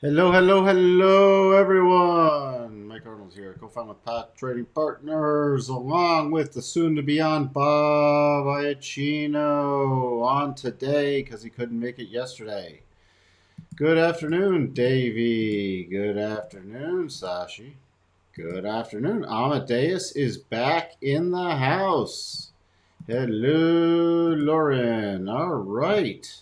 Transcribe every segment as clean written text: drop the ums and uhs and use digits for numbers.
Hello, hello, hello, everyone. Mike Arnold's here, co-founder with Path Trading Partners, along with the soon-to-be-on Bob Iacchino on today because he couldn't make it yesterday. Good afternoon, Davey. Good afternoon, Sashi. Good afternoon. Amadeus is back in the house. Hello, Lauren. All right.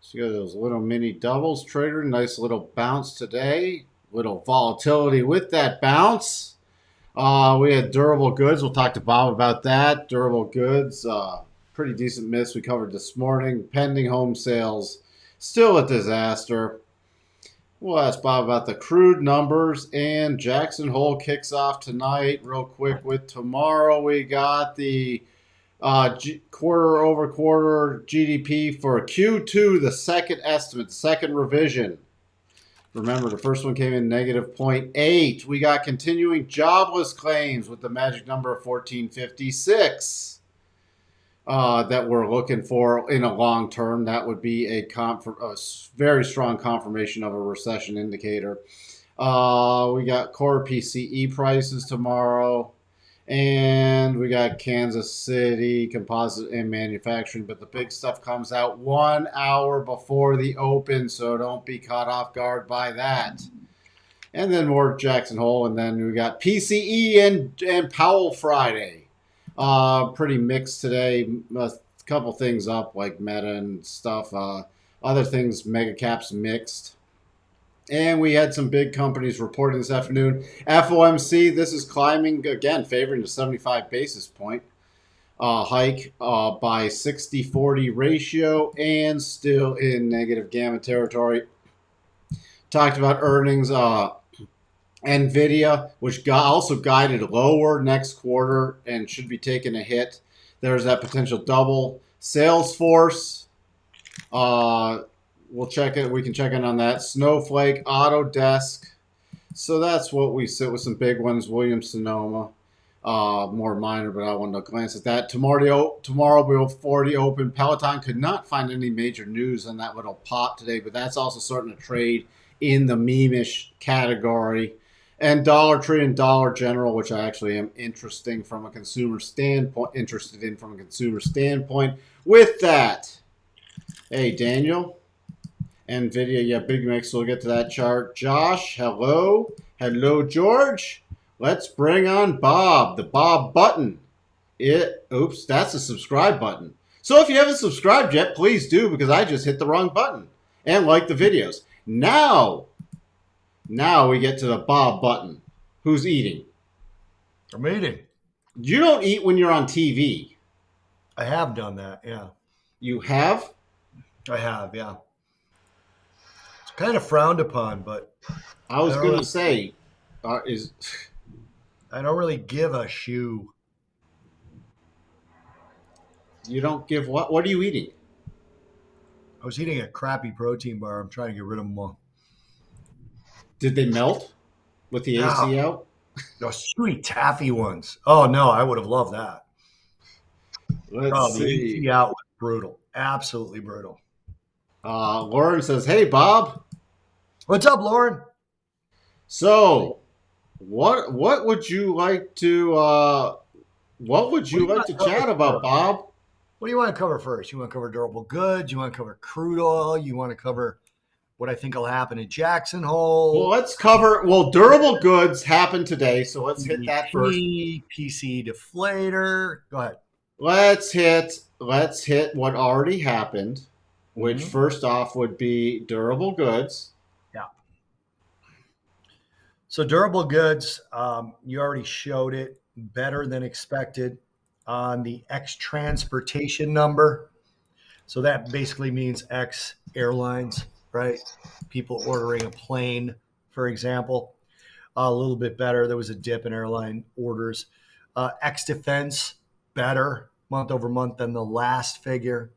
So you got those little mini doubles trader. Nice little bounce today. Little volatility with that bounce. We had durable goods. We'll talk to Bob about that. Durable goods. Pretty decent miss we covered this morning. Pending home sales. Still a disaster. We'll ask Bob about the crude numbers. And Jackson Hole kicks off tonight. Real quick with tomorrow. We got the quarter over quarter GDP for Q2, the second estimate, the second revision. Remember, the first one came in negative 0.8. We got continuing jobless claims with the magic number of 1456 that we're looking for in a long term. That would be a very strong confirmation of a recession indicator. We got core PCE prices tomorrow. And we got Kansas City composite and manufacturing, but the big stuff comes out 1 hour before the open, so don't be caught off guard by that. And then more Jackson Hole, and then we got PCE and Powell Friday. Pretty mixed today. A couple things up like Meta and stuff. Other things, mega caps mixed. And we had some big companies reporting this afternoon. FOMC, this is climbing again, favoring the 75 basis point hike by 60-40 ratio and still in negative gamma territory. Talked about earnings. Nvidia, which also guided lower next quarter and should be taking a hit. There's that potential double. Salesforce, we'll check it. We can check in on that. Snowflake, Autodesk. So that's what we sit with some big ones. Williams Sonoma, more minor, but I wanted to glance at that. Tomorrow before the open, Peloton could not find any major news on that little pop today, but that's also starting to trade in the meme-ish category. And Dollar Tree and Dollar General, which I actually am interested in from a consumer standpoint. With that, hey Daniel. Nvidia, yeah, big mix. We'll get to that chart. Josh, hello. Hello, George. Let's bring on Bob, the Bob button. Oops, that's a subscribe button. So if you haven't subscribed yet, please do because I just hit the wrong button. And like the videos. Now we get to the Bob button. Who's eating? I'm eating. You don't eat when you're on TV. I have done that, yeah. You have? I have, yeah. It's kind of frowned upon, but I was going to say, I don't really give a shoe. You don't give what? What are you eating? I was eating a crappy protein bar. I'm trying to get rid of them all. Did they melt with the AC out? Those sweet taffy ones. Oh, no, I would have loved that. Let's The see. AC out was brutal. Absolutely brutal. Lauren says, "Hey Bob, What's up, Lauren? so what would you like to chat about, Bob?" What do you want to cover first? You want to cover durable goods? You want to cover crude oil? You want to cover what I think will happen at Jackson Well, Hole? let's cover. Well, durable goods happened today, so let's hit that first. PC deflator. Go ahead. Let's hit what already happened, which first off would be durable goods. Yeah. So durable goods, you already showed it better than expected on the X transportation number. So that basically means X airlines, right? People ordering a plane, for example, a little bit better. There was a dip in airline orders. X defense, better month over month than the last figure.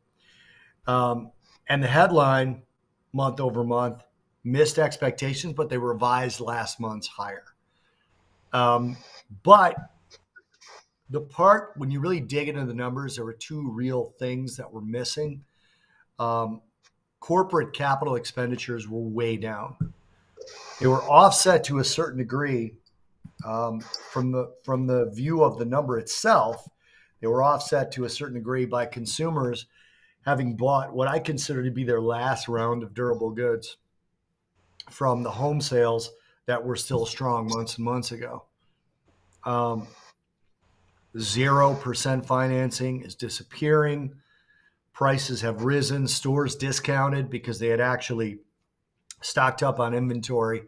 And the headline, month over month, missed expectations, but they revised last month's higher. But the part, when you really dig into the numbers, there were two real things that were missing. Corporate capital expenditures were way down. They were offset to a certain degree from the view of the number itself. They were offset to a certain degree by consumers having bought what I consider to be their last round of durable goods from the home sales that were still strong months and months ago. 0% financing is disappearing. Prices have risen. Stores discounted because they had actually stocked up on inventory,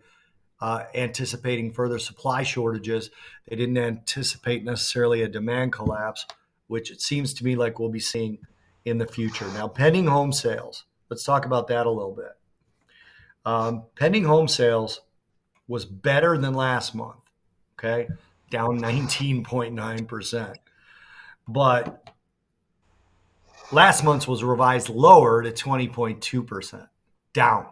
anticipating further supply shortages. They didn't anticipate necessarily a demand collapse, which it seems to me like we'll be seeing in the future. Now, pending home sales. Let's talk about that a little bit. Pending home sales was better than last month, okay? Down 19.9%. But last month's was revised lower to 20.2%, down.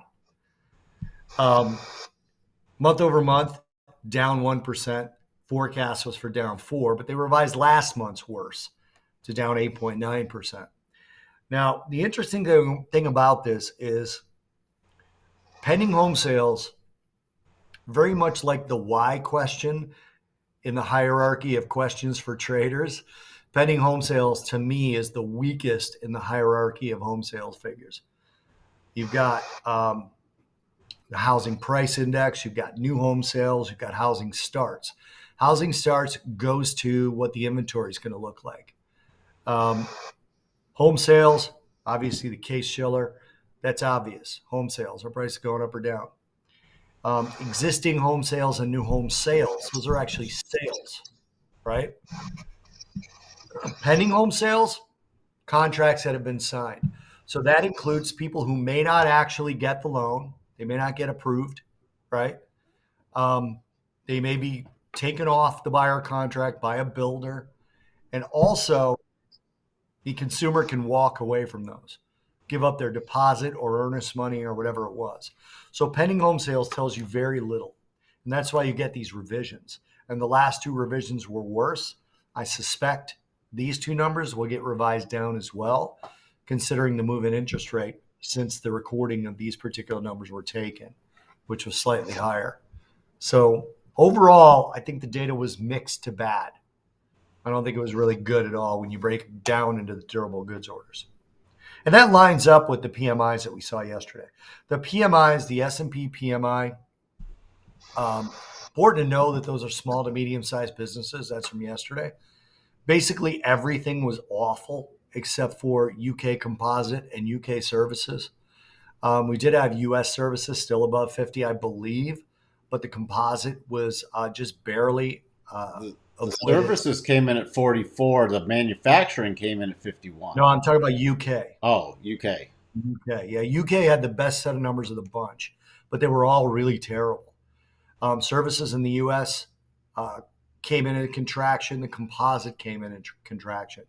Month over month, down 1%. Forecast was for down 4%, but they revised last month's worse to down 8.9%. Now, the interesting thing about this is pending home sales, very much like the why question in the hierarchy of questions for traders, pending home sales to me is the weakest in the hierarchy of home sales figures. You've got the housing price index, you've got new home sales, you've got housing starts. Housing starts goes to what the inventory is going to look like. Home sales, obviously the case Schiller, that's obvious. Home sales, are prices going up or down? Existing home sales and new home sales, those are actually sales, right? Pending home sales, contracts that have been signed. So that includes people who may not actually get the loan. They may not get approved, right? They may be taken off the buyer contract by a builder. And also, the consumer can walk away from those, give up their deposit or earnest money or whatever it was. So pending home sales tells you very little. And that's why you get these revisions. And the last two revisions were worse. I suspect these two numbers will get revised down as well, considering the move in interest rate since the recording of these particular numbers were taken, which was slightly higher. So overall, I think the data was mixed to bad. I don't think it was really good at all when you break it down into the durable goods orders. And that lines up with the PMIs that we saw yesterday. The PMIs, the S&P PMI, important to know that those are small to medium-sized businesses. That's from yesterday. Basically, everything was awful except for UK composite and UK services. We did have US services still above 50, I believe, but the composite was just barely the services came in at 44. The manufacturing came in at 51. No, I'm talking about UK. Oh, UK. UK. Yeah, UK had the best set of numbers of the bunch, but they were all really terrible. Services in the US came in a contraction. The composite came in a contraction.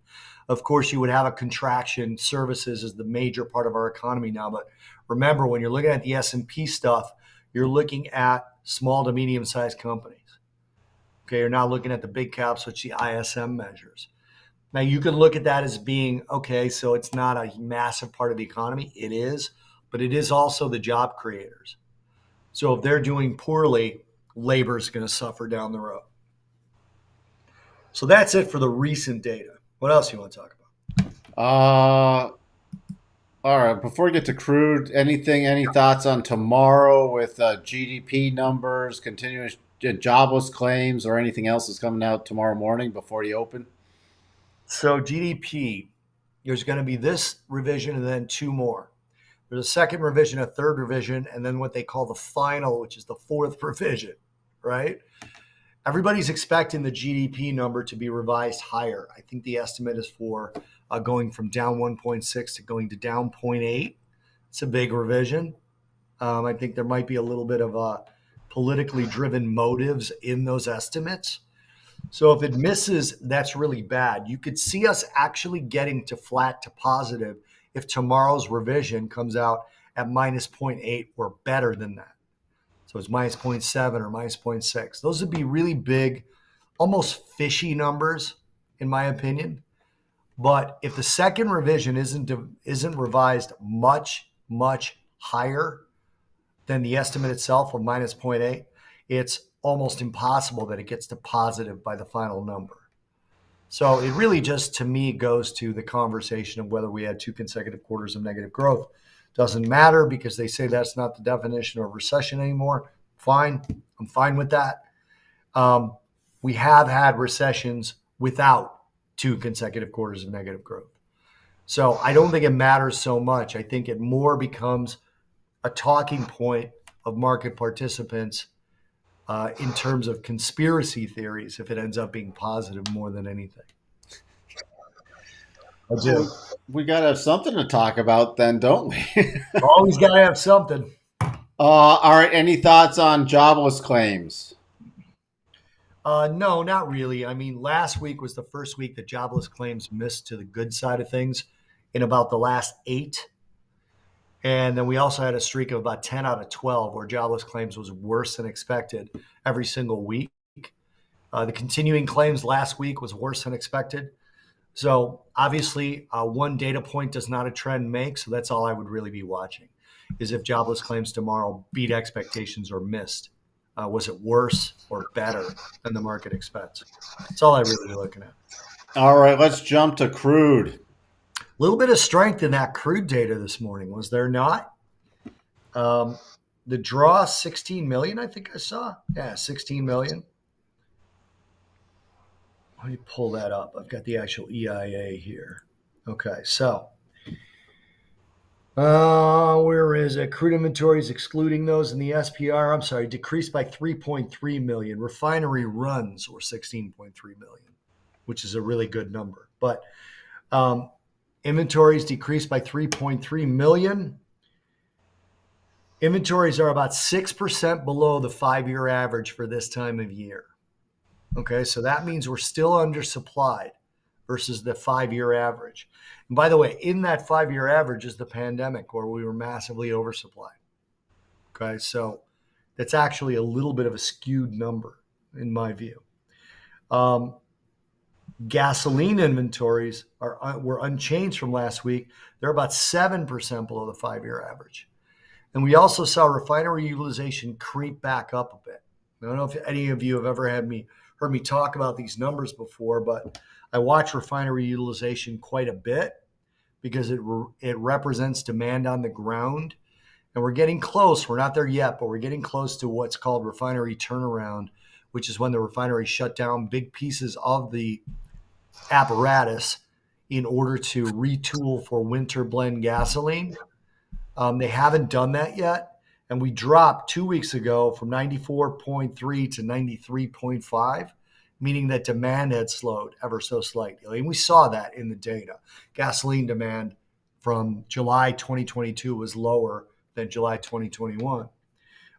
Of course, you would have a contraction. Services is the major part of our economy now. But remember, when you're looking at the S&P stuff, you're looking at small to medium-sized companies. Okay, you're not looking at the big caps, which the ISM measures. Now, you can look at that as being, okay, so it's not a massive part of the economy. It is, but it is also the job creators. So if they're doing poorly, labor is going to suffer down the road. So that's it for the recent data. What else do you want to talk about? All right. Before we get to crude, any thoughts on tomorrow with GDP numbers, continuous jobless claims, or anything else that's coming out tomorrow morning before you open? So GDP, there's going to be this revision and then two more. There's a second revision, a third revision, and then what they call the final, which is the fourth revision, right? Everybody's expecting the GDP number to be revised higher. I think the estimate is for going from down 1.6 to going to down 0.8. It's a big revision. I think there might be a little bit of politically driven motives in those estimates. So if it misses, that's really bad. You could see us actually getting to flat to positive if tomorrow's revision comes out at minus 0.8 or better than that. So it's minus 0.7 or minus 0.6. Those would be really big, almost fishy numbers, in my opinion. But if the second revision isn't revised much higher, than the estimate itself of minus 0.8, it's almost impossible that it gets to positive by the final number. So it really just, to me, goes to the conversation of whether we had 2 consecutive quarters of negative growth. Doesn't matter because they say that's not the definition of recession anymore. Fine. I'm fine with that. We have had recessions without 2 consecutive quarters of negative growth. So I don't think it matters so much. I think it more becomes a talking point of market participants in terms of conspiracy theories if it ends up being positive more than anything. I do. We got to have something to talk about then, don't we? Always got to have something. All right. Any thoughts on jobless claims? No, not really. I mean, last week was the first week that jobless claims missed to the good side of things in about the last 8. And then we also had a streak of about 10 out of 12 where jobless claims was worse than expected every single week. The continuing claims last week was worse than expected. So obviously, one data point does not a trend make. So that's all I would really be watching is if jobless claims tomorrow beat expectations or missed. Was it worse or better than the market expects? That's all I really be looking at. All right, let's jump to crude. A little bit of strength in that crude data this morning, was there not? The draw, 16 million, I think I saw. Yeah, 16 million. Let me pull that up. I've got the actual EIA here. Okay, so where is it? Crude inventories, excluding those in the SPR, I'm sorry, decreased by 3.3 million. Refinery runs were 16.3 million, which is a really good number. But inventories decreased by 3.3 million. Inventories are about 6% below the 5-year average for this time of year. Okay, so that means we're still undersupplied versus the 5-year average. And by the way, in that 5-year average is the pandemic where we were massively oversupplied. Okay, so that's actually a little bit of a skewed number in my view. Gasoline inventories were unchanged from last week. They're about 7% below the 5-year average. And we also saw refinery utilization creep back up a bit. I don't know if any of you have ever heard me talk about these numbers before, but I watch refinery utilization quite a bit because it represents demand on the ground. And we're getting close. We're not there yet, but we're getting close to what's called refinery turnaround, which is when the refinery shut down big pieces of the apparatus in order to retool for winter blend gasoline. They haven't done that yet. And we dropped 2 weeks ago from 94.3 to 93.5, meaning that demand had slowed ever so slightly. And we saw that in the data. Gasoline demand from July 2022 was lower than July 2021.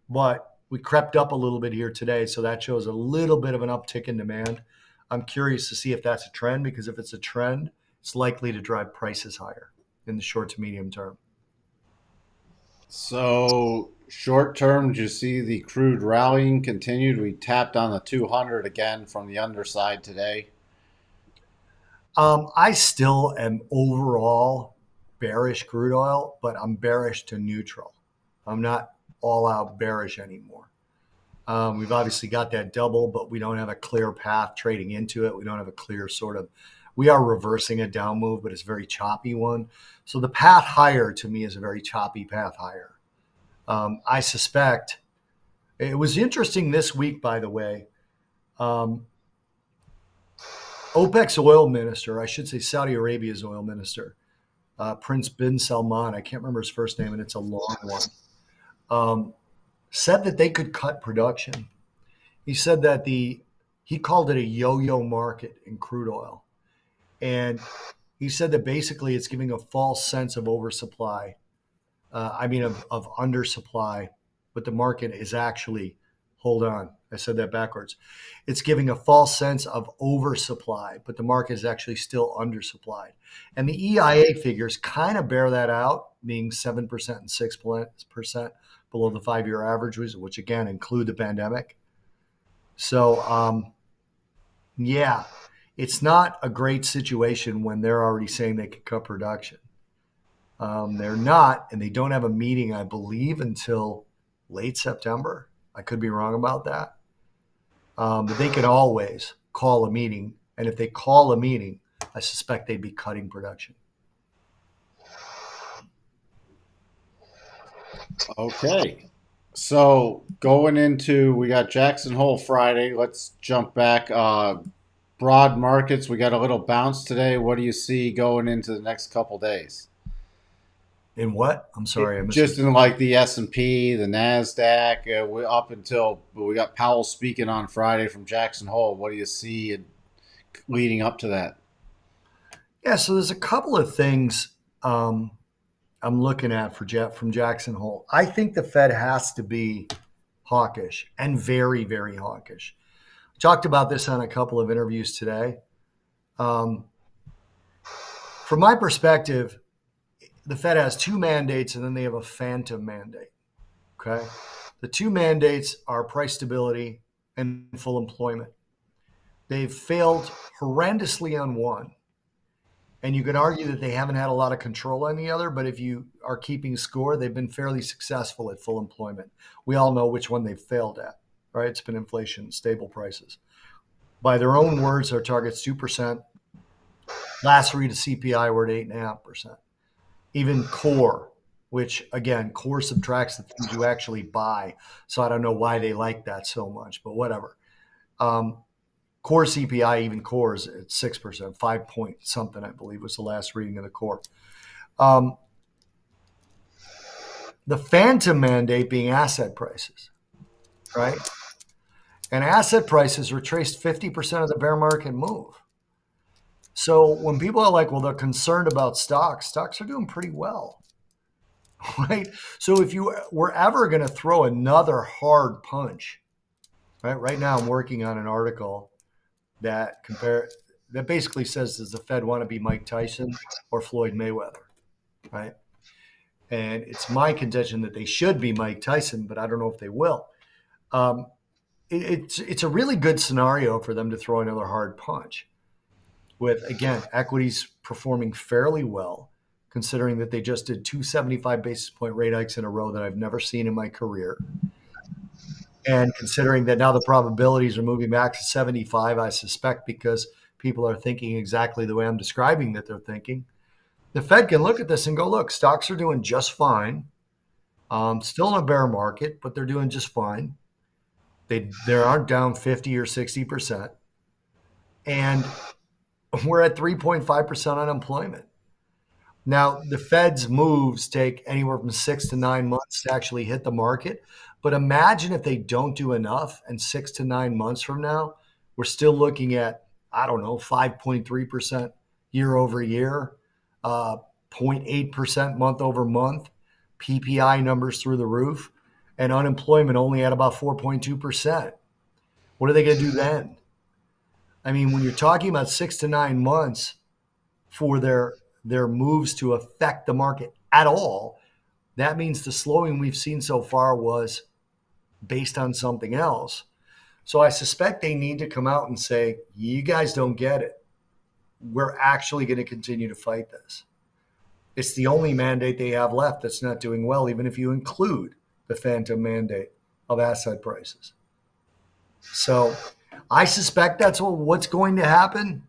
But we crept up a little bit here today, so that shows a little bit of an uptick in demand. I'm curious to see if that's a trend, because if it's a trend, it's likely to drive prices higher in the short to medium term. So short term, do you see the crude rallying continued? We tapped on the 200 again from the underside today. I still am overall bearish crude oil, but I'm bearish to neutral. I'm not all out bearish anymore. We've obviously got that double, but we don't have a clear path trading into it. We don't have a clear we are reversing a down move, but it's a very choppy one. So the path higher to me is a very choppy path higher. I suspect it was interesting this week, by the way. OPEC's oil minister, I should say Saudi Arabia's oil minister, Prince bin Salman, I can't remember his first name, and it's a long one, said that they could cut production. He said that he called it a yo-yo market in crude oil. And he said that basically it's giving a false sense of oversupply. Of undersupply, but the market is actually, hold on, I said that backwards. It's giving a false sense of oversupply, but the market is actually still undersupplied. And the EIA figures kind of bear that out, being 7% and 6% below the 5-year averages, which again include the pandemic. So, yeah, it's not a great situation when they're already saying they could cut production. They're not, and they don't have a meeting, I believe, until late September. I could be wrong about that. But they can always call a meeting. And if they call a meeting, I suspect they'd be cutting production. Okay. So going into, we got Jackson Hole Friday. Let's jump back. Broad markets, we got a little bounce today. What do you see going into the next couple days? In what? I'm sorry, I missed Just it. in like the S&P, the Nasdaq, we up until we got Powell speaking on Friday from Jackson Hole. What do you see leading up to that? Yeah, so there's a couple of things I'm looking at from Jackson Hole. I think the Fed has to be hawkish and very, very hawkish. I talked about this on a couple of interviews today. Um, from my perspective, the Fed has two mandates and then they have a phantom mandate. Okay. The two mandates are price stability and full employment. They've failed horrendously on one. And you can argue that they haven't had a lot of control on the other, but if you are keeping score, they've been fairly successful at full employment. We all know which one they've failed at, right? It's been inflation, stable prices. By their own words, their target's 2%. Last read of CPI, we're at 8.5%. Even core, which again, core subtracts the things you actually buy. So I don't know why they like that so much, but whatever. Core CPI, even core, is at 6%, 5 point something, I believe, was the last reading of the core. The phantom mandate being asset prices, right? And asset prices retraced 50% of the bear market move. So when people are like, well, they're concerned about stocks are doing pretty well, right? So if you were ever going to throw another hard punch, right now I'm working on an article that basically says, does the Fed want to be Mike Tyson or Floyd Mayweather, right? And it's my contention that they should be Mike Tyson, but I don't know if they will. It's a really good scenario for them to throw another hard punch with, again, equities performing fairly well, considering that they just did 275 basis point rate hikes in a row that I've never seen in my career. And considering that now the probabilities are moving back to 75, I suspect because people are thinking exactly the way I'm describing that they're thinking, the Fed can look at this and go, look, stocks are doing just fine. Still in a bear market, but they're doing just fine. They aren't down 50 or 60%. And we're at 3.5% unemployment. Now, the Fed's moves take anywhere from 6 to 9 months to actually hit the market. But imagine if they don't do enough, and 6 to 9 months from now, we're still looking at, I don't know, 5.3% year over year, 0.8% month over month, PPI numbers through the roof, and unemployment only at about 4.2%. What are they going to do then? I mean, when you're talking about 6 to 9 months for their moves to affect the market at all, that means the slowing we've seen so far was based on something else. So I suspect they need to come out and say, you guys don't get it. We're actually going to continue to fight this. It's the only mandate they have left that's not doing well, even if you include the phantom mandate of asset prices. So I suspect that's what's going to happen.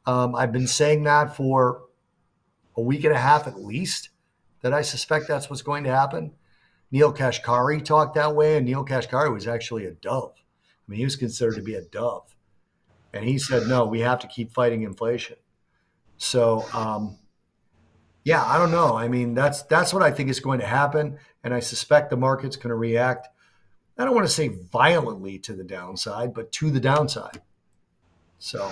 I've been saying that for a week and a half at least, that I suspect that's what's going to happen. Neil Kashkari talked that way, and Neil Kashkari was actually a dove. I mean, he was considered to be a dove. And he said, no, we have to keep fighting inflation. So, yeah, I don't know. I mean, that's what I think is going to happen. And I suspect the market's going to react, I don't want to say violently to the downside, but to the downside. So.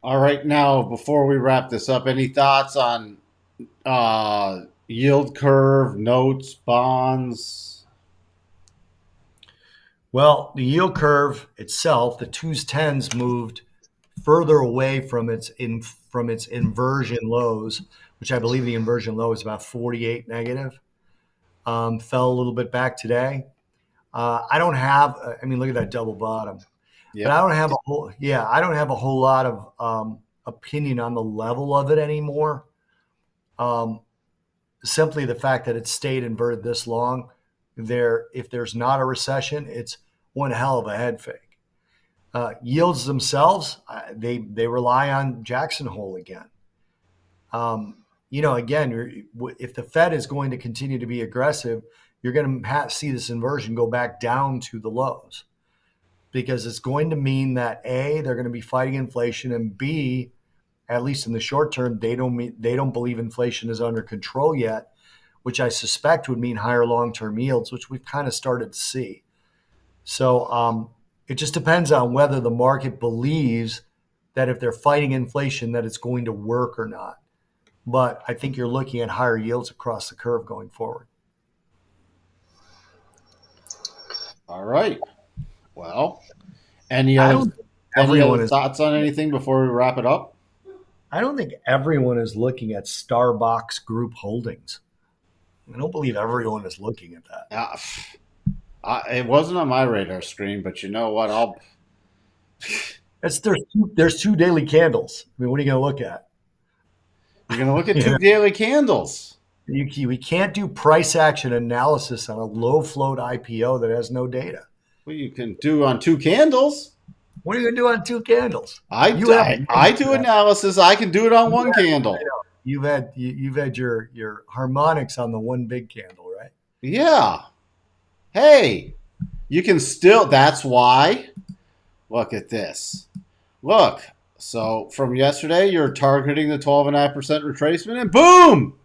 All right, now before we wrap this up, any thoughts on yield curve, notes, bonds? Well, the yield curve itself, the twos tens moved further away from its inversion lows, which I believe the inversion low is about 48 negative. Fell a little bit back today. I don't have. I mean, look at that double bottom. Yep. But I don't have a whole. Yeah, I don't have a whole lot of opinion on the level of it anymore. simply the fact that it's stayed inverted this long, if there's not a recession, it's one hell of a head fake. Yields themselves, they rely on Jackson Hole again. Again, if the Fed is going to continue to be aggressive, you're going to see this inversion go back down to the lows, because it's going to mean that A, they're going to be fighting inflation, and B, at least in the short term, they don't believe inflation is under control yet, which I suspect would mean higher long-term yields, which we've kind of started to see. So it just depends on whether the market believes that if they're fighting inflation, that it's going to work or not. But I think you're looking at higher yields across the curve going forward. All right. Well, any other thoughts on anything before we wrap it up? I don't think everyone is looking at Starbucks Group Holdings. I don't believe everyone is looking at that. It wasn't on my radar screen, but you know what? There's two daily candles. I mean, what are you going to look at? You're going to look at two daily candles. We can't do price action analysis on a low float IPO that has no data. Well, you can do on two candles. What are you going to do on two candles? I do analysis. I can do it on one candle. You've had your harmonics on the one big candle, right? Yeah. Hey, you can still. That's why. Look at this. Look. So from yesterday, you're targeting the 12.5% retracement, and boom.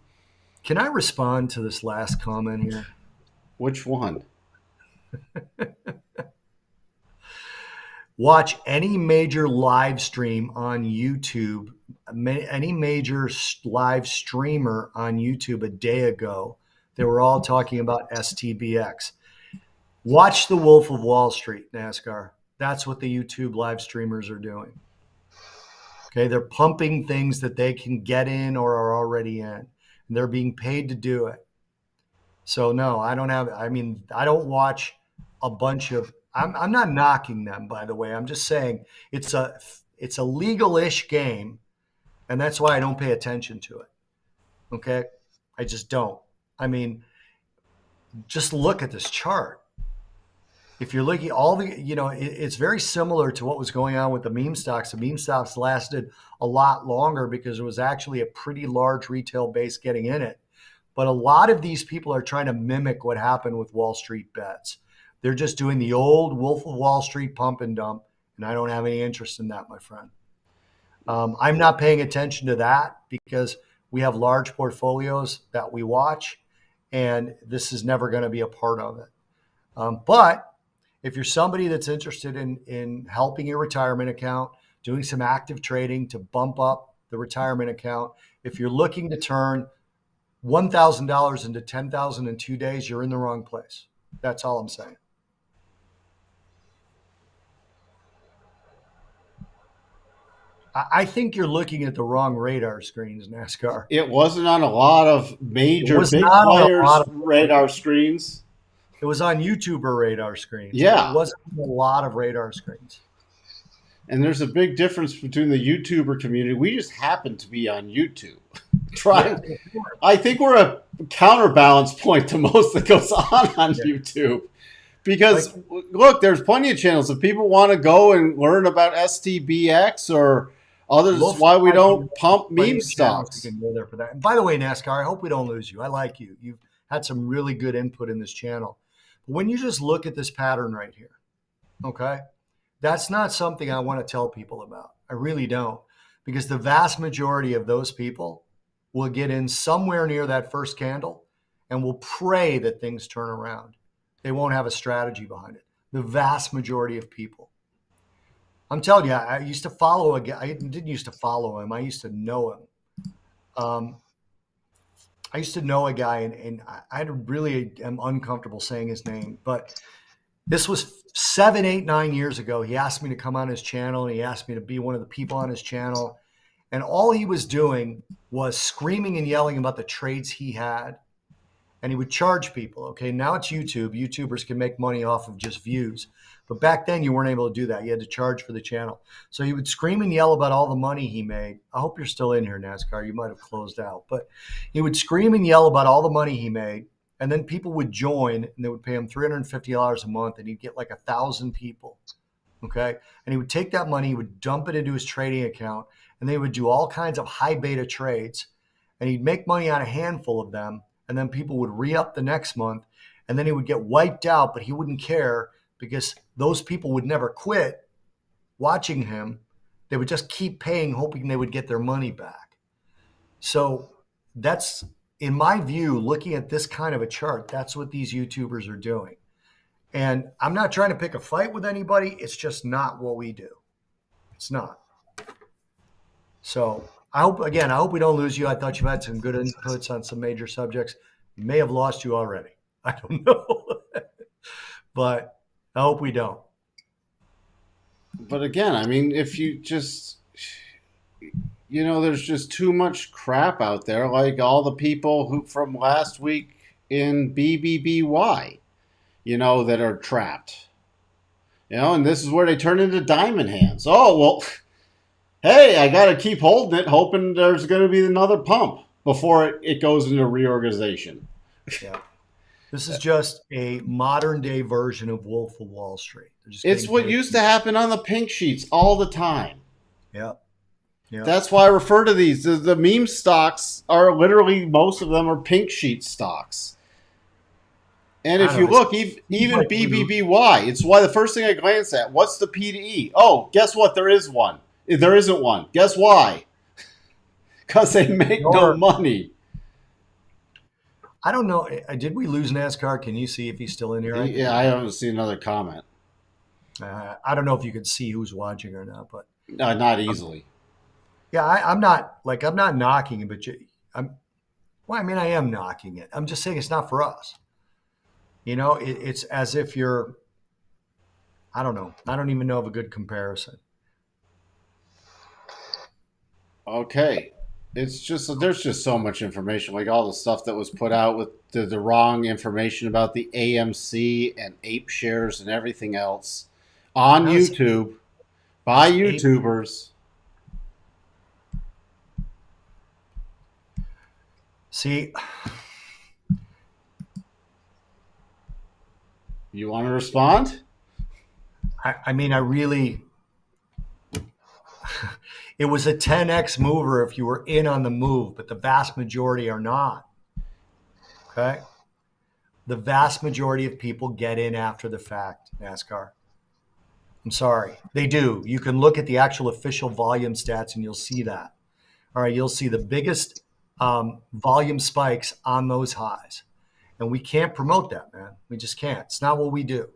Can I respond to this last comment here? Which one? Watch any major live stream on YouTube, any major live streamer on YouTube a day ago. They were all talking about STBX. Watch the Wolf of Wall Street, NASCAR. That's what the YouTube live streamers are doing. Okay, they're pumping things that they can get in or are already in. And they're being paid to do it. So no, I don't watch a bunch of, I'm not knocking them, by the way. I'm just saying it's a legal-ish game, and that's why I don't pay attention to it. Okay? I just don't. I mean, just look at this chart. If you're looking it's very similar to what was going on with the meme stocks. The meme stocks lasted a lot longer because it was actually a pretty large retail base getting in it. But a lot of these people are trying to mimic what happened with Wall Street bets. They're just doing the old Wolf of Wall Street pump and dump, and I don't have any interest in that, my friend. I'm not paying attention to that because we have large portfolios that we watch, and this is never going to be a part of it. But if you're somebody that's interested in helping your retirement account, doing some active trading to bump up the retirement account, if you're looking to turn $1,000 into $10,000 in 2 days, you're in the wrong place. That's all I'm saying. I think you're looking at the wrong radar screens, NASCAR. It wasn't on a lot of major big players' radar screens. It was on YouTuber radar screens. Yeah. It wasn't a lot of radar screens. And there's a big difference between the YouTuber community. We just happen to be on YouTube. I think we're a counterbalance point to most that goes on YouTube. Because, look, there's plenty of channels. If people want to go and learn about STBX or others, why we don't pump meme stocks. You can go there for that. And by the way, NASCAR, I hope we don't lose you. I like you. You've had some really good input in this channel. But when you just look at this pattern right here, okay, that's not something I want to tell people about. I really don't. Because the vast majority of those people will get in somewhere near that first candle and will pray that things turn around. They won't have a strategy behind it. The vast majority of people. I'm telling you, I used to follow a guy. I didn't used to follow him. I used to know him. I used to know a guy, and I really am uncomfortable saying his name, but this was 7, 8, 9 years ago. He asked me to come on his channel, and he asked me to be one of the people on his channel. And all he was doing was screaming and yelling about the trades he had and he would charge people. Okay, now it's YouTube. YouTubers can make money off of just views. But back then, you weren't able to do that. You had to charge for the channel. So he would scream and yell about all the money he made. I hope you're still in here, NASCAR. You might have closed out. But he would scream and yell about all the money he made. And then people would join, and they would pay him $350 a month, and he'd get like 1,000 people. Okay. And he would take that money, he would dump it into his trading account, and they would do all kinds of high beta trades. And he'd make money on a handful of them. And then people would re-up the next month, and then he would get wiped out, but he wouldn't care because those people would never quit watching him. They would just keep paying, hoping they would get their money back. So that's, in my view, looking at this kind of a chart, that's what these YouTubers are doing. And I'm not trying to pick a fight with anybody. It's just not what we do. It's not. So I hope we don't lose you. I thought you had some good inputs on some major subjects. We may have lost you already. I don't know. But I hope we don't. But again, I mean, if you just, there's just too much crap out there, like all the people who from last week in BBBY, that are trapped. And this is where they turn into diamond hands. Oh, well, hey, I got to keep holding it, hoping there's going to be another pump before it goes into reorganization. Yeah. This is just a modern day version of Wolf of Wall Street. It's what used to happen on the pink sheets all the time. Yeah. Yeah. That's why I refer to these. The meme stocks are literally, most of them are pink sheet stocks. And if you look, even BBBY, it's why the first thing I glance at, what's the P to E? Oh, guess what? There is one. There isn't one. Guess why? Because they make no money. I don't know. Did we lose NASCAR? Can you see if he's still in here? Yeah, I haven't seen another comment. I don't know if you can see who's watching or not, but not easily. Yeah, I'm not knocking it, but I am knocking it. I'm just saying it's not for us. It's as if you're, I don't know. I don't even know of a good comparison. Okay. It's just, there's just so much information, like all the stuff that was put out with the wrong information about the AMC and ape shares and everything else on YouTube by YouTubers. See, you want to respond? I really, it was a 10x mover if you were in on the move, but the vast majority are not. Okay? The vast majority of people get in after the fact, NASCAR. I'm sorry. They do. You can look at the actual official volume stats and you'll see that. All right, you'll see the biggest volume spikes on those highs. And we can't promote that, man. We just can't. It's not what we do.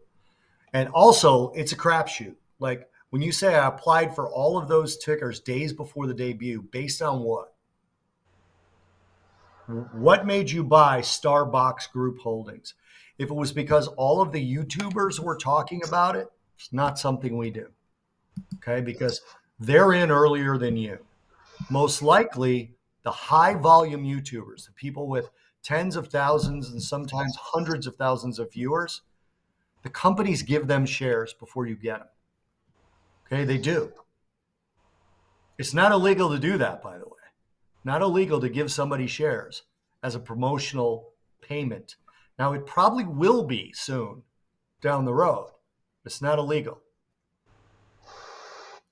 And also, it's a crapshoot. Like, when you say I applied for all of those tickers days before the debut, based on what? What made you buy Starbucks Group Holdings? If it was because all of the YouTubers were talking about it, it's not something we do. Okay? Because they're in earlier than you. Most likely, the high volume YouTubers, the people with tens of thousands and sometimes hundreds of thousands of viewers, the companies give them shares before you get them. Okay, they do. It's not illegal to do that, by the way. Not illegal to give somebody shares as a promotional payment. Now, it probably will be soon down the road. It's not illegal.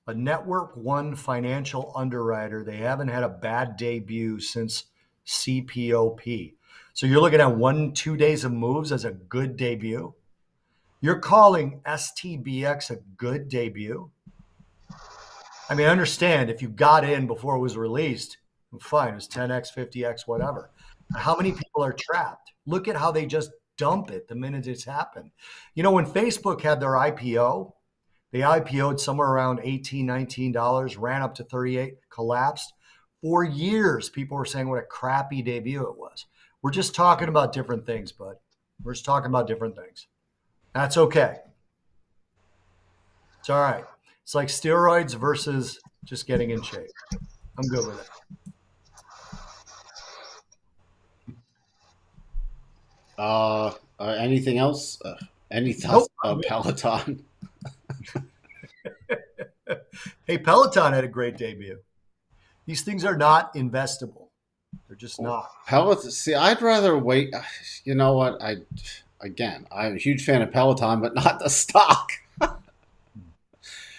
A Network One financial underwriter, they haven't had a bad debut since CPOP. So you're looking at 1-2 days of moves as a good debut. You're calling STBX a good debut? I mean, I understand if you got in before it was released, fine, it was 10x, 50x, whatever. How many people are trapped? Look at how they just dump it the minute it's happened. When Facebook had their IPO, they IPO'd somewhere around $18, $19, ran up to 38, collapsed. For years, people were saying what a crappy debut it was. We're just talking about different things, bud. We're just talking about different things. That's okay. It's all right. It's like steroids versus just getting in shape. I'm good with it. Anything else? Any thoughts Nope. about Peloton? Hey, Peloton had a great debut. These things are not investable. They're just not. Peloton. See, I'd rather wait. You know what? I'm a huge fan of Peloton, but not the stock.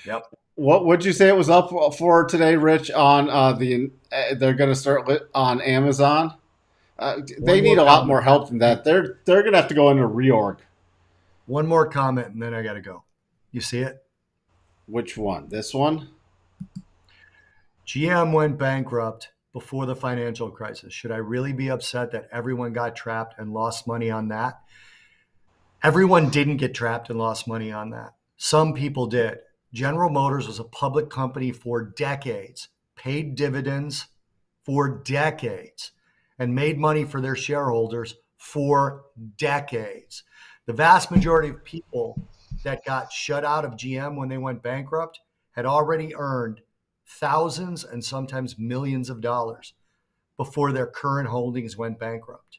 Yep. What would you say it was up for today, Rich? On they're going to start on Amazon. One They need more a lot comment. more help than that. They're going to have to go into reorg. One more comment, and then I got to go. You see it? Which one? This one? GM went bankrupt before the financial crisis. Should I really be upset that everyone got trapped and lost money on that? Everyone didn't get trapped and lost money on that. Some people did. General Motors was a public company for decades, paid dividends for decades, and made money for their shareholders for decades. The vast majority of people that got shut out of GM when they went bankrupt had already earned thousands and sometimes millions of dollars before their current holdings went bankrupt.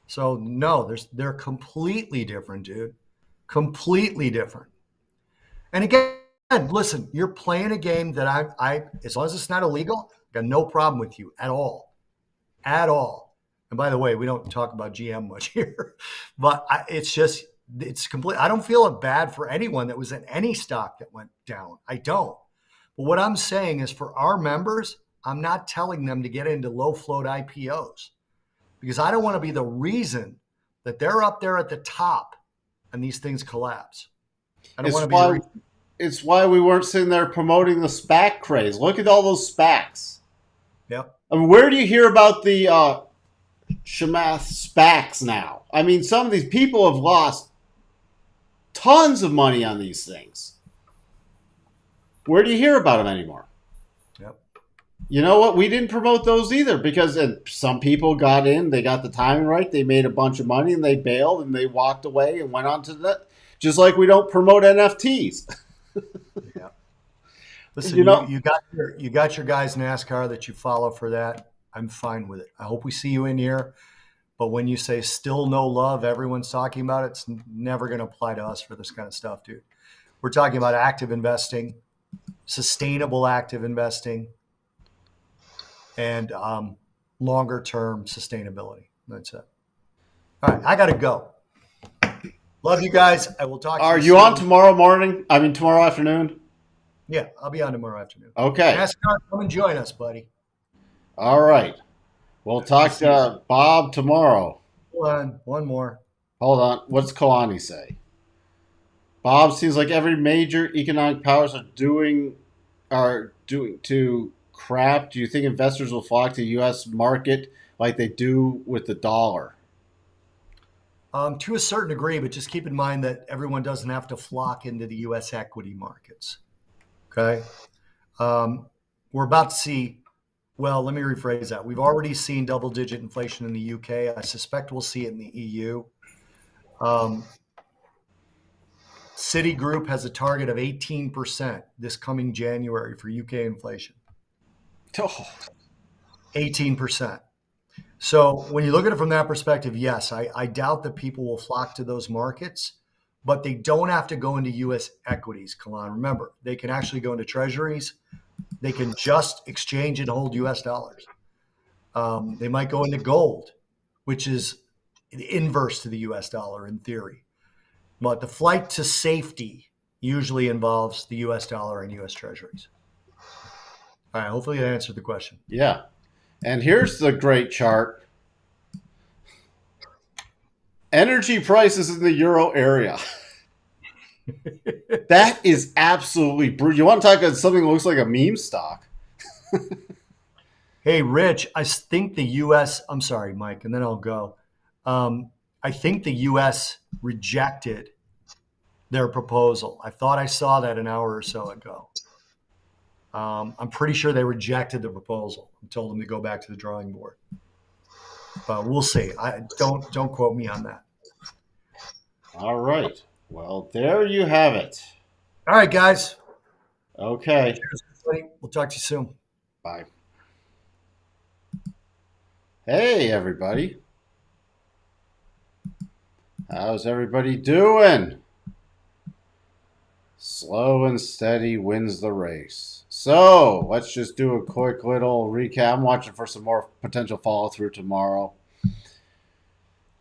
So no, they're completely different, dude. Completely different. And again, listen, you're playing a game that I as long as it's not illegal, I got no problem with you at all. At all. And by the way, we don't talk about GM much here, but it's complete. I don't feel it bad for anyone that was in any stock that went down. I don't. But what I'm saying is for our members, I'm not telling them to get into low float IPOs because I don't want to be the reason that they're up there at the top and these things collapse. I don't want It's to be the why reason. it's why we weren't sitting there promoting the SPAC craze. Look at all those SPACs. Yep. I mean, where do you hear about the Shamath SPACs now? I mean, some of these people have lost tons of money on these things. Where do you hear about them anymore? Yep. You know what? We didn't promote those either because some people got in, they got the timing right, they made a bunch of money, and they bailed and they walked away and went on to that. Just like we don't promote NFTs. Yeah. Listen, You know, you got your guys NASCAR that you follow for that. I'm fine with it. I hope we see you in here. But when you say still no love, everyone's talking about it, it's never going to apply to us for this kind of stuff, dude. We're talking about active investing, sustainable active investing, and longer term sustainability. That's it. All right, I got to go. Love you guys. I will talk to are you you on soon. tomorrow morning? I mean, tomorrow afternoon? Yeah, I'll be on tomorrow afternoon. Okay. NASCAR, come and join us, buddy. All right. We'll Good to talk see you. to Bob tomorrow. Hold on, one more. Hold on. What's Kalani say? Bob, seems like every major economic powers are doing to crap. Do you think investors will flock to the U.S. market like they do with the dollar? To a certain degree, but just keep in mind that everyone doesn't have to flock into the U.S. equity markets. Okay. We're about to see, well, let me rephrase that. We've already seen double digit inflation in the UK. I suspect we'll see it in the EU. Citigroup has a target of 18% this coming January for UK inflation. Oh, 18%. So when you look at it from that perspective, yes, I doubt that people will flock to those markets, but they don't have to go into U.S. equities, Kalan. Remember, they can actually go into treasuries. They can just exchange and hold U.S. dollars. They might go into gold, which is the inverse to the U.S. dollar in theory. But the flight to safety usually involves the U.S. dollar and U.S. treasuries. All right, hopefully that answered the question. yeah. And here's the great chart. Energy prices in the euro area. That is absolutely brutal. You want to talk about something that looks like a meme stock? Hey, Rich, I think the U.S., I'm sorry, Mike, and then I'll go. I think the U.S. rejected their proposal. I thought I saw that an hour or so ago. I'm pretty sure they rejected the proposal and told them to go back to the drawing board. But we'll see. Don't quote me on that. All right. Well, there you have it. All right, guys. Okay. Cheers, everybody. We'll talk to you soon. Bye. Hey, everybody. How's everybody doing? Slow and steady wins the race. So let's just do a quick little recap. I'm watching for some more potential follow through tomorrow.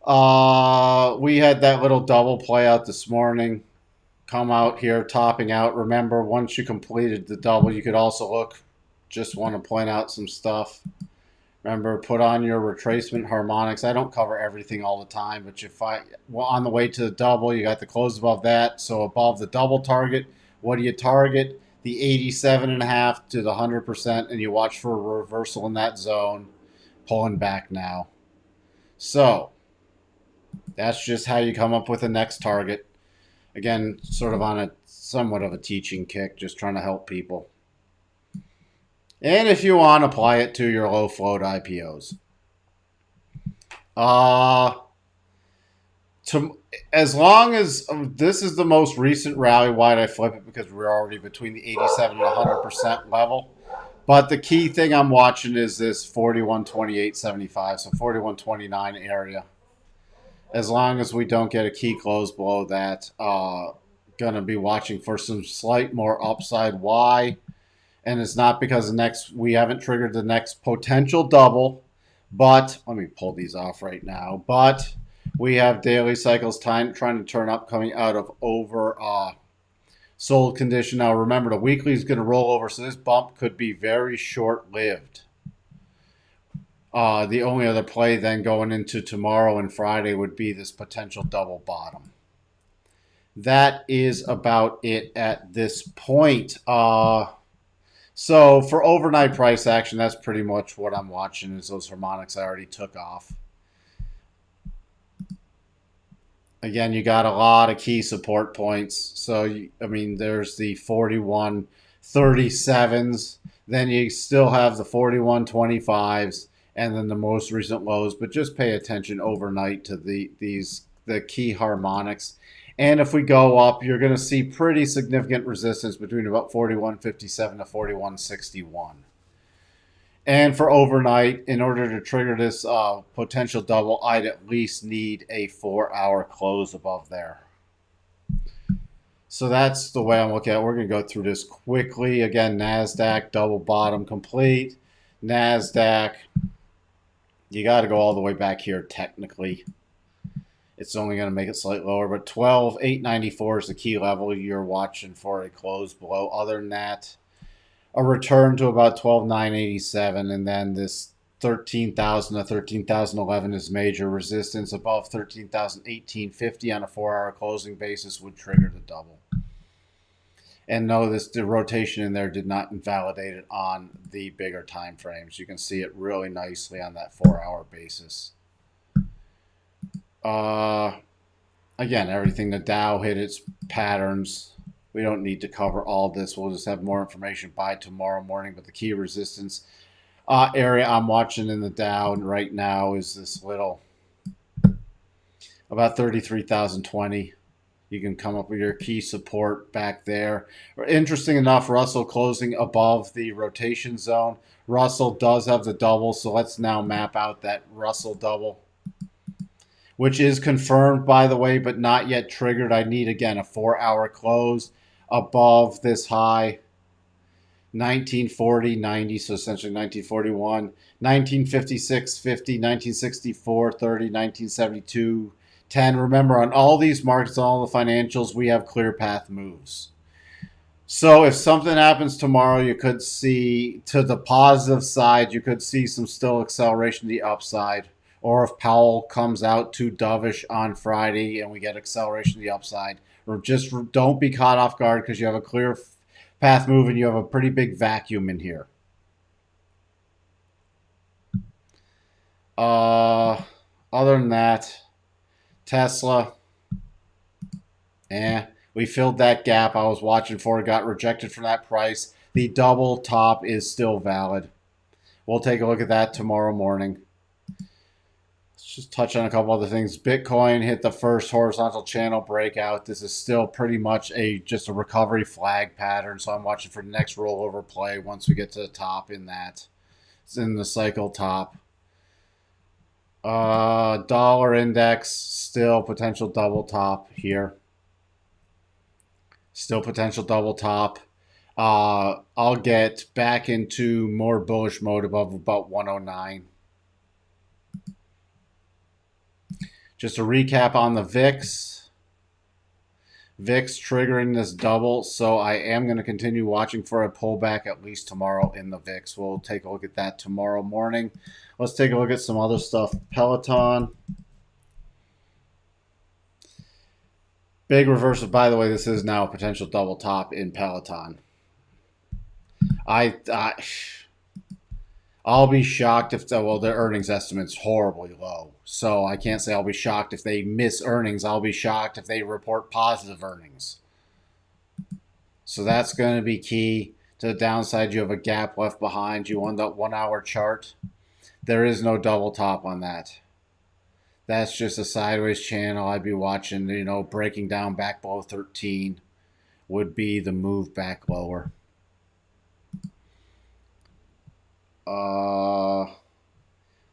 We had that little double play out this morning. Come out here topping out. Remember, once you completed the double, you could also look. Just want to point out some stuff. Remember, put on your retracement harmonics. I don't cover everything all the time, but on the way to the double, you got the close above that. So above the double target, what do you target? The 87.5 to the 100%, and you watch for a reversal in that zone, pulling back now. So that's just how you come up with the next target. Again, sort of on a somewhat of a teaching kick, just trying to help people. And if you want, apply it to your low float IPOs. As long as this is the most recent rally, why did I flip it? Because we're already between the 87 and 100% level. But the key thing I'm watching is this 41.2875, so 41.29 area. As long as we don't get a key close below that, going to be watching for some slight more upside. Why? And it's not because we haven't triggered the next potential double, but let me pull these off right now. But we have daily cycles trying to turn up, coming out of over sold condition. Now remember, the weekly is going to roll over, so this bump could be very short-lived. The only other play then going into tomorrow and Friday would be this potential double bottom. That is about it at this point. So for overnight price action, that's pretty much what I'm watching is those harmonics I already took off. Again, you got a lot of key support points. So, there's the 41.37s. Then you still have the 41.25s and then the most recent lows. But just pay attention overnight to the key harmonics. And if we go up, you're going to see pretty significant resistance between about 41.57 to 41.61. And for overnight, in order to trigger this potential double, I'd at least need a 4-hour close above there. So that's the way I'm looking at it. We're going to go through this quickly. Again, NASDAQ, double bottom complete. NASDAQ, you got to go all the way back here technically. It's only going to make it slightly lower, but 12,894 is the key level you're watching for a close below. Other than that, a return to about 12,987, and then this 13,000 to 13,011 is major resistance. Above 13,1850 on a 4-hour closing basis would trigger the double. And notice the rotation in there did not invalidate it on the bigger time frames. You can see it really nicely on that 4-hour basis. Again, everything, the Dow hit its patterns. We don't need to cover all this. We'll just have more information by tomorrow morning. But the key resistance area I'm watching in the Dow right now is this little, about 33,020. You can come up with your key support back there. Interesting enough, Russell closing above the rotation zone. Russell does have the double, so let's now map out that Russell double, which is confirmed, by the way, but not yet triggered. I need, again, a 4-hour close above this high, 1940.90, so essentially 1941, 1956.50, 1964.30, 1972.10. Remember, on all these markets, all the financials, we have clear path moves. So if something happens tomorrow, you could see, to the positive side, you could see some still acceleration to the upside. Or if Powell comes out too dovish on Friday and we get acceleration to the upside. Or just don't be caught off guard because you have a clear path move and you have a pretty big vacuum in here. Other than that, Tesla, we filled that gap I was watching for. It got rejected from that price. The double top is still valid. We'll take a look at that tomorrow morning. Just touch on a couple other things. Bitcoin hit the first horizontal channel breakout. This is still pretty much just a recovery flag pattern. So I'm watching for the next rollover play once we get to the top in that. It's in the cycle top. Dollar index, still potential double top here. Still potential double top. I'll get back into more bullish mode above about 109. Just a recap on the VIX. VIX triggering this double, so I am going to continue watching for a pullback at least tomorrow in the VIX. We'll take a look at that tomorrow morning. Let's take a look at some other stuff. Peloton. Big reversal. By the way, this is now a potential double top in Peloton. I'll be shocked if, well, their earnings estimate's horribly low. So I can't say I'll be shocked if they miss earnings. I'll be shocked if they report positive earnings. So that's going to be key. To the downside, you have a gap left behind you on the 1 hour chart. There is no double top on that. That's just a sideways channel. I'd be watching, breaking down back below 13 would be the move back lower.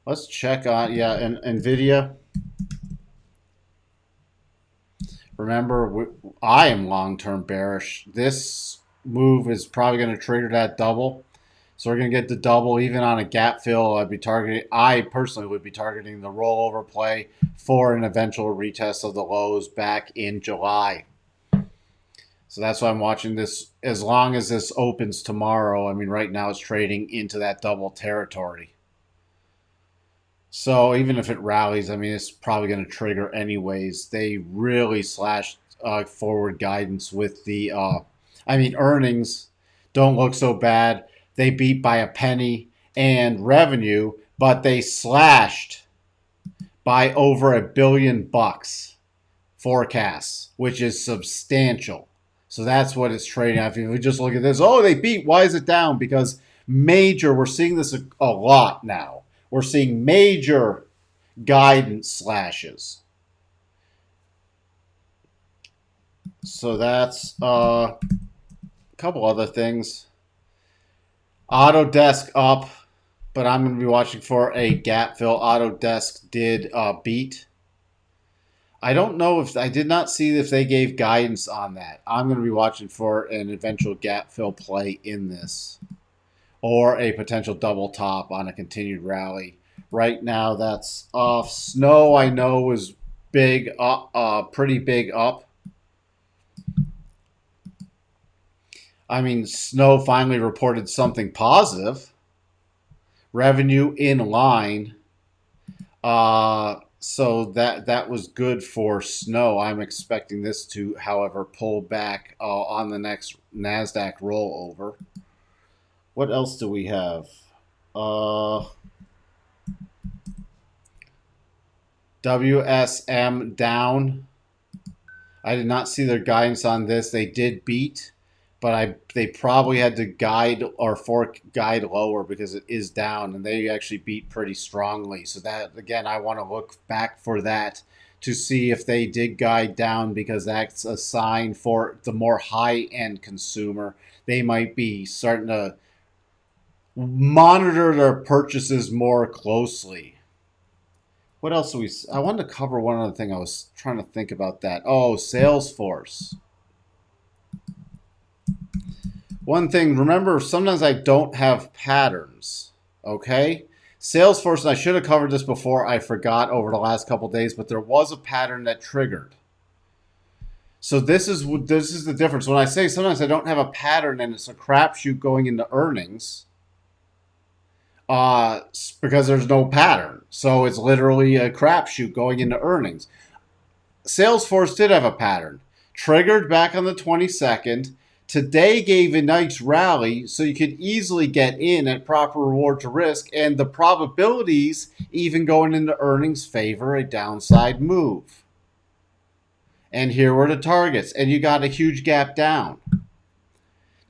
Let's check on, Nvidia. Remember, I am long-term bearish. This move is probably going to trigger that double. So we're going to get the double even on a gap fill. I personally would be targeting the rollover play for an eventual retest of the lows back in July. So that's why I'm watching this as long as this opens tomorrow. I mean, right now it's trading into that double territory. So even if it rallies, I mean, it's probably going to trigger anyways. They really slashed forward guidance with the, earnings don't look so bad. They beat by a penny and revenue, but they slashed by over $1 billion forecasts, which is substantial. So that's what it's trading at. If we just look at this, they beat. Why is it down? Because we're seeing this a lot now. We're seeing major guidance slashes. So that's a couple other things. Autodesk up, but I'm going to be watching for a gap fill. Autodesk did beat. I don't know if I did not see if they gave guidance on that. I'm going to be watching for an eventual gap fill play in this or a potential double top on a continued rally. Right now, that's off. Snow, I know, is big up, pretty big up. I mean, Snow finally reported something positive. Revenue in line. So that was good for Snow. I'm expecting this to, however, pull back on the next NASDAQ rollover. What else do we have? WSM down. I did not see their guidance on this. They did beat, but they probably had to guide or guide lower because it is down, and they actually beat pretty strongly. So that, again, I want to look back for that to see if they did guide down, because that's a sign for the more high-end consumer. They might be starting to monitor their purchases more closely. What else do I wanted to cover one other thing. I was trying to think about that. Salesforce. One thing, remember, sometimes I don't have patterns, okay? Salesforce, and I should have covered this before, I forgot over the last couple days, but there was a pattern that triggered. So this is the difference. When I say sometimes I don't have a pattern and it's a crapshoot going into earnings, because there's no pattern. So it's literally a crapshoot going into earnings. Salesforce did have a pattern. Triggered back on the 22nd. Today gave a nice rally, so you could easily get in at proper reward to risk, and the probabilities even going into earnings favor a downside move. And here were the targets, and you got a huge gap down.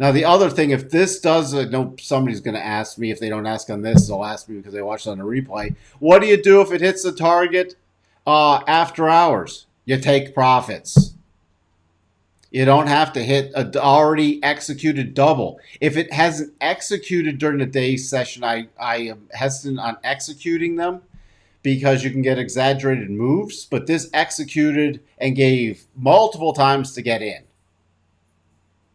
Now, the other thing, if this does, I know somebody's going to ask me. If they don't ask on this, they'll ask me because they watched it on the replay. What do you do if it hits the target after hours? You take profits. You don't have to hit an already executed double. If it hasn't executed during the day session, I am hesitant on executing them because you can get exaggerated moves, but this executed and gave multiple times to get in.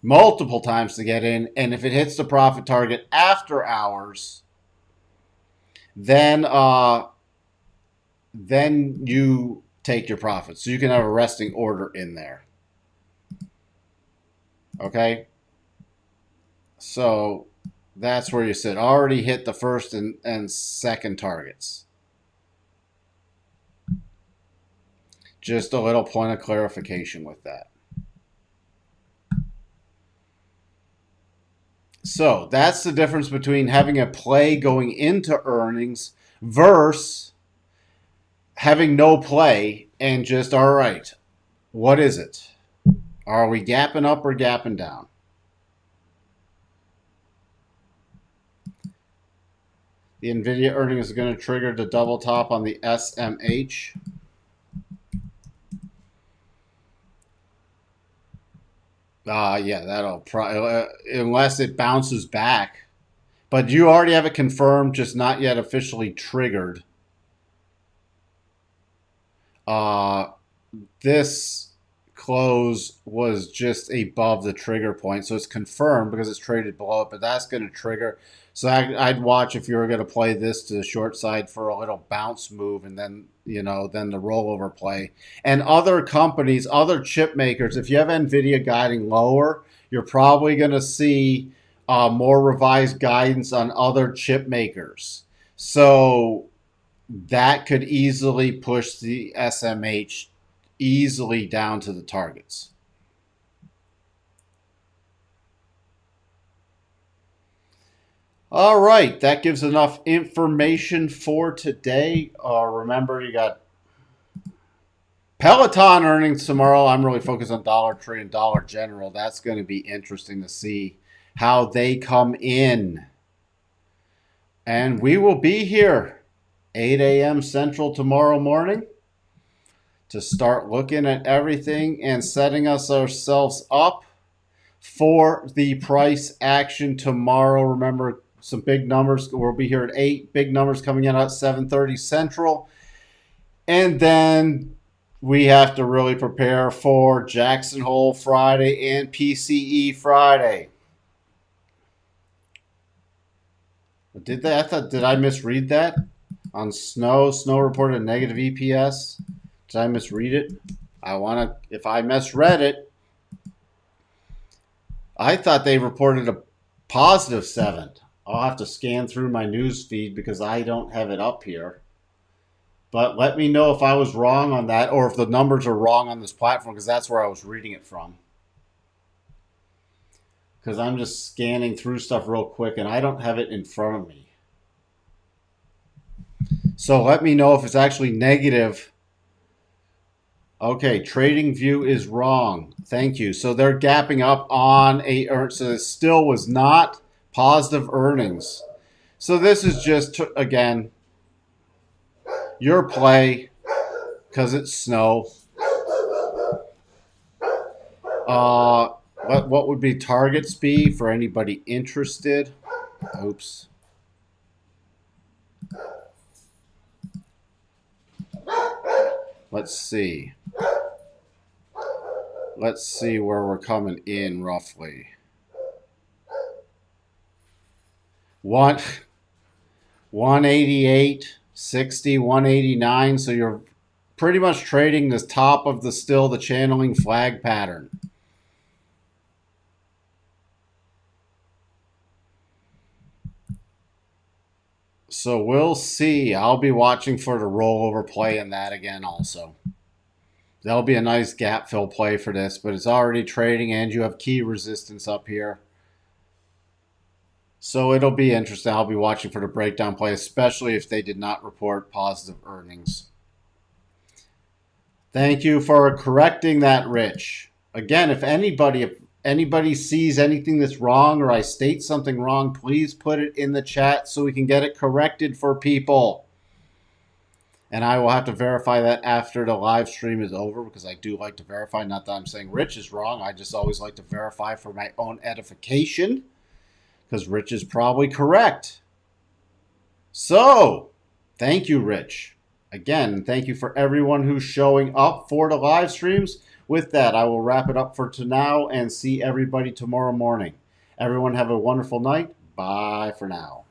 Multiple times to get in, and if it hits the profit target after hours, then you take your profit. So you can have a resting order in there. Okay? So that's where you sit. Already hit the first and second targets. Just a little point of clarification with that. So that's the difference between having a play going into earnings versus having no play and just, all right, what is it? Are we gapping up or gapping down? The Nvidia earnings is going to trigger the double top on the SMH. Yeah, that'll probably, unless it bounces back. But you already have it confirmed, just not yet officially triggered. This close was just above the trigger point, so it's confirmed because it's traded below it, but that's going to trigger. So I'd watch if you were going to play this to the short side for a little bounce move, and then then the rollover play. And other companies, other chip makers, if you have Nvidia guiding lower, you're probably going to see more revised guidance on other chip makers. So that could easily push the SMH easily down to the targets. All right, that gives enough information for today. Remember, you got Peloton earnings tomorrow. I'm really focused on Dollar Tree and Dollar General. That's going to be interesting to see how they come in. And we will be here 8 a.m. Central tomorrow morning to start looking at everything and setting ourselves up for the price action tomorrow. Remember, some big numbers. We'll be here at 8. Big numbers coming in at 7:30 Central. And then we have to really prepare for Jackson Hole Friday and PCE Friday. Did I misread that? On Snow reported a negative EPS. Did I misread it? If I misread it, I thought they reported a positive 7. I'll have to scan through my news feed because I don't have it up here. But let me know if I was wrong on that or if the numbers are wrong on this platform, because that's where I was reading it from. Because I'm just scanning through stuff real quick and I don't have it in front of me. So let me know if it's actually negative. Okay, TradingView is wrong. Thank you. So they're gapping up on so it still was not positive earnings. So this is just, again, your play because it's snow. What would be targets be for anybody interested? Oops. Let's see. Let's see where we're coming in roughly. 188, 60, 189. So you're pretty much trading the top of the channeling flag pattern. So we'll see. I'll be watching for the rollover play in that again also. That'll be a nice gap fill play for this, but it's already trading and you have key resistance up here. So it'll be interesting. I'll be watching for the breakdown play, especially if they did not report positive earnings. Thank you for correcting that, Rich. Again, if anybody sees anything that's wrong or I state something wrong, please put it in the chat so we can get it corrected for people. And I will have to verify that after the live stream is over because I do like to verify. Not that I'm saying Rich is wrong. I just always like to verify for my own edification because Rich is probably correct. So, thank you, Rich. Again, thank you for everyone who's showing up for the live streams. With that, I will wrap it up for now and see everybody tomorrow morning. Everyone have a wonderful night. Bye for now.